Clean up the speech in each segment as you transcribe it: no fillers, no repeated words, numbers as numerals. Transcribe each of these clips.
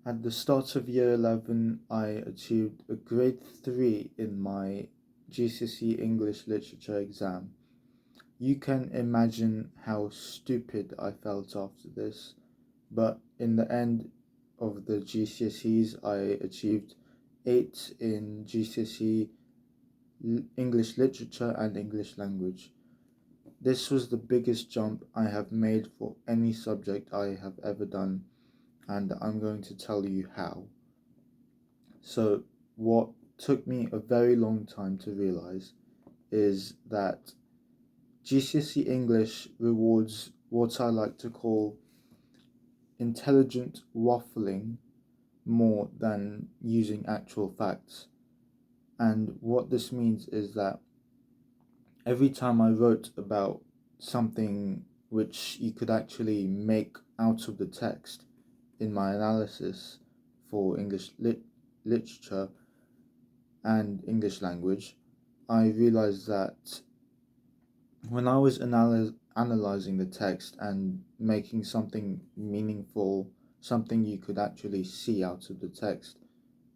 At the start of year 11, I achieved a grade 3 in my GCSE English Literature exam. You can imagine how stupid I felt after this, but in the end of the GCSEs, I achieved 8 in GCSE English Literature and English Language. This was the biggest jump I have made for any subject I have ever done, and I'm going to tell you how. So, what took me a very long time to realize is that GCSE English rewards what I like to call intelligent waffling more than using actual facts. And what this means is that every time I wrote about something which you could actually make out of the text in my analysis for literature and English language, I realized that when I was analyzing the text and making something meaningful, something you could actually see out of the text,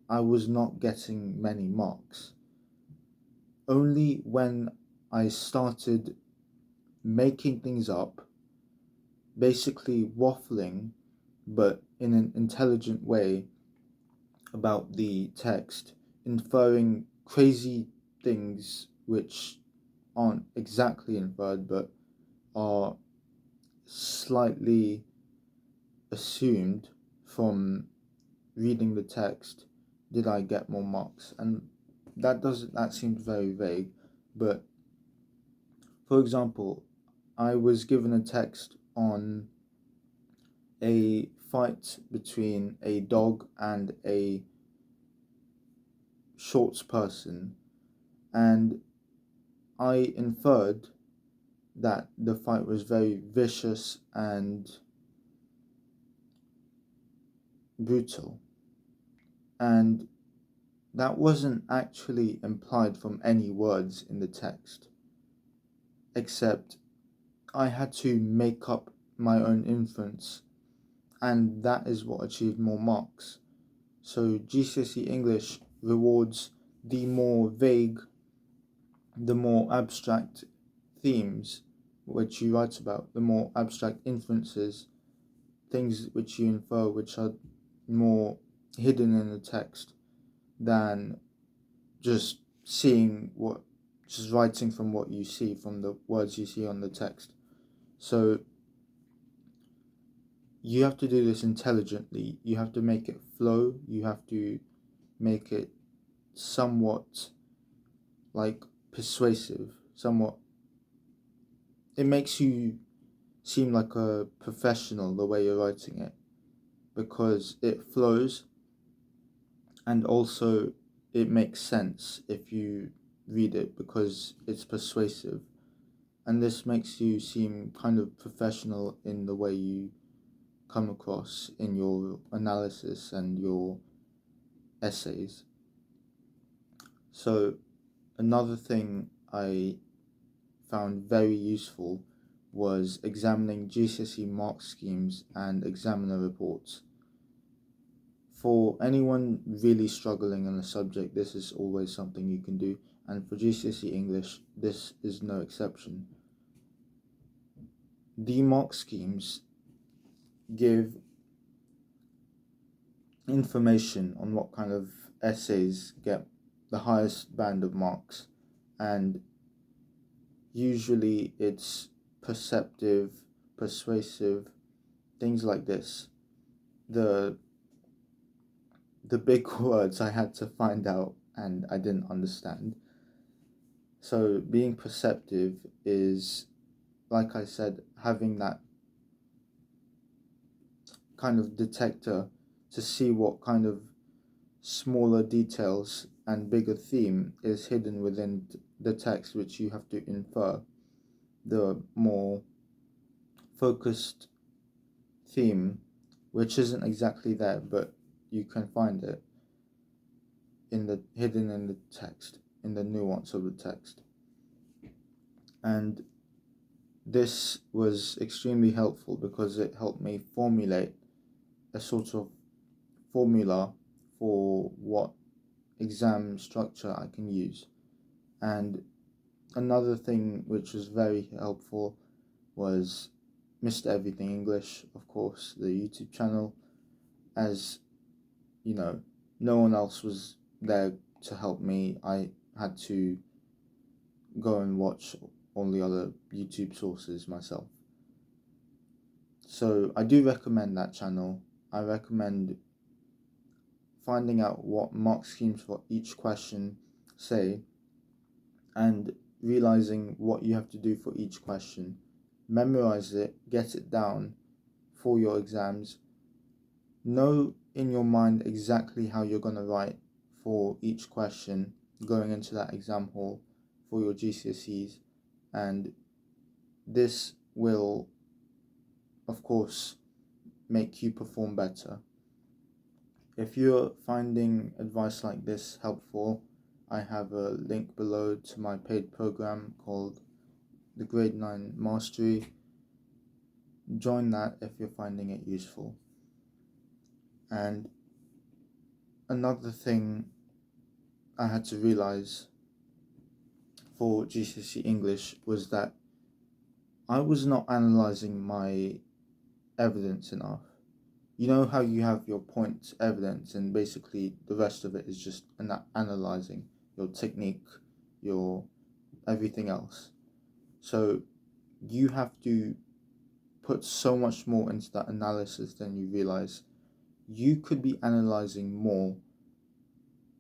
I was not getting many marks. Only when I started making things up, basically waffling, but in an intelligent way about the text, inferring crazy things which aren't exactly inferred but are slightly assumed from reading the text, did I get more marks? And that seems very vague, but for example, I was given a text on a fight between a dog and a short person, and I inferred that the fight was very vicious and brutal. And that wasn't actually implied from any words in the text, except I had to make up my own inference, and that is what achieved more marks. So GCSE English rewards the more vague, the more abstract themes which you write about, the more abstract inferences, things which you infer which are more hidden in the text than just seeing what just writing from what you see from the words you see on the text. So you have to do this intelligently. You have to make it flow. You have to make it somewhat like persuasive, somewhat. It makes you seem like a professional the way you're writing it because it flows, and also it makes sense if you read it because it's persuasive, and this makes you seem kind of professional in the way you come across in your analysis and your essays. So another thing I found very useful was examining GCSE mark schemes and examiner reports. For anyone really struggling in a subject, this is always something you can do, and for GCSE English, this is no exception. The mark schemes give information on what kind of essays get the highest band of marks, and usually it's perceptive, persuasive, things like this. The the big words I had to find out and I didn't understand. So being perceptive is, like I said, having that kind of detector to see what kind of smaller details and bigger theme is hidden within the text, which you have to infer. The more focused theme, which isn't exactly there, but you can find it in the hidden in the text, in the nuance of the text. And this was extremely helpful because it helped me formulate a sort of formula for what exam structure I can use. And another thing which was very helpful was Mr. Everything English, of course, the YouTube channel, as you know, no one else was there to help me. I had to go and watch all the other YouTube sources myself. So I do recommend that channel. I recommend finding out what mark schemes for each question say and realizing what you have to do for each question. Memorize it, get it down for your exams. Know in your mind exactly how you're going to write for each question going into that exam hall for your GCSEs, and this will, of course, make you perform better. If you're finding advice like this helpful, I have a link below to my paid program called the Grade 9 Mastery. Join that if you're finding it useful. And another thing I had to realize for GCSE English was that I was not analysing my evidence enough. You know how you have your points evidence and basically the rest of it is just analysing your technique, your everything else. So you have to put so much more into that analysis than you realise. You could be analysing more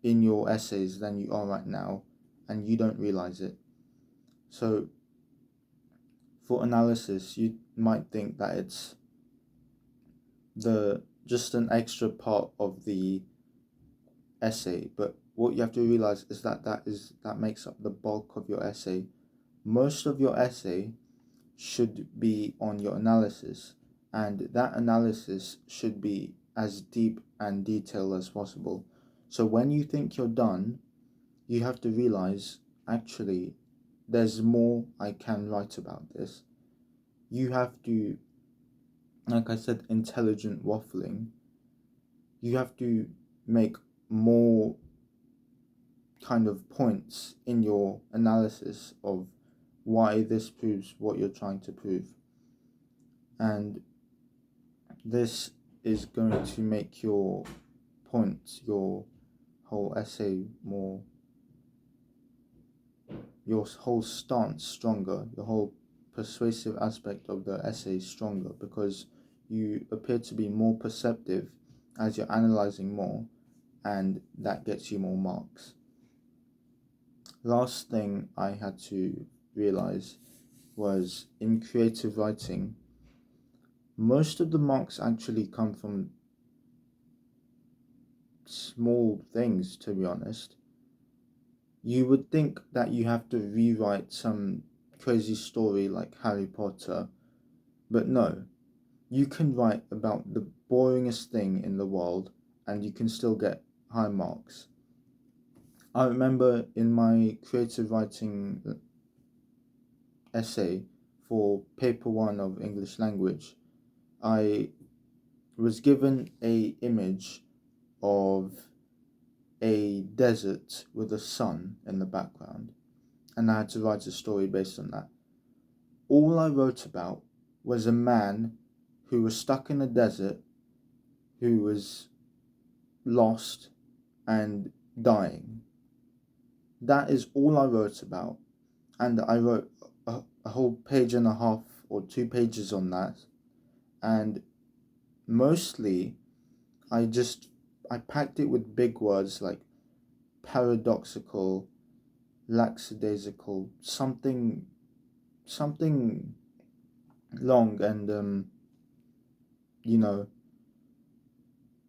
in your essays than you are right now, and you don't realise it. So for analysis, you might think that it's just an extra part of the essay, but what you have to realize is that makes up the bulk of your essay. Most of your essay should be on your analysis, and that analysis should be as deep and detailed as possible. So when you think you're done, you have to realize, actually, there's more I can write about this. You have to, like I said, intelligent waffling. You have to make more kind of points in your analysis of why this proves what you're trying to prove. And this is going to make your points, your whole essay more, your whole stance stronger, the whole persuasive aspect of the essay stronger, because you appear to be more perceptive as you're analysing more, and that gets you more marks. Last thing I had to realise was in creative writing, most of the marks actually come from small things, to be honest. You would think that you have to rewrite some crazy story like Harry Potter, but no. You can write about the boringest thing in the world and you can still get high marks. I remember in my creative writing essay for paper 1 of English language, I was given a image of a desert with a sun in the background, and I had to write a story based on that. All I wrote about was a man who was stuck in a desert, who was lost and dying. That is all I wrote about, and I wrote a whole page and a half or 2 pages on that, and mostly I packed it with big words like paradoxical, lackadaisical, something long, and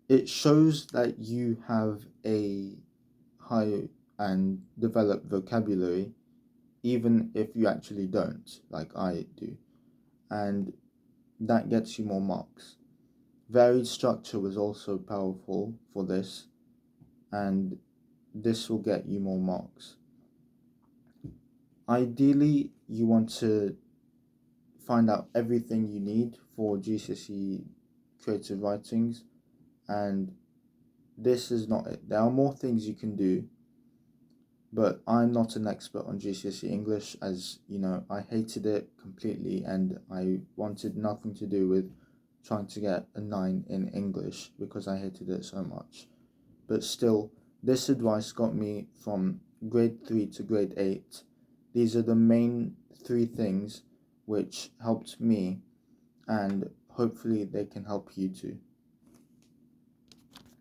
it shows that you have a high and developed vocabulary, even if you actually don't, like I do, and that gets you more marks. Varied structure was also powerful for this, and this will get you more marks. Ideally, you want to find out everything you need for GCSE creative writings, and this is not it. There are more things you can do, but I'm not an expert on GCSE English, as you know, I hated it completely and I wanted nothing to do with trying to get a 9 in English because I hated it so much. But still, this advice got me from grade 3 to grade 8. These are the main 3 things which helped me, and hopefully they can help you too.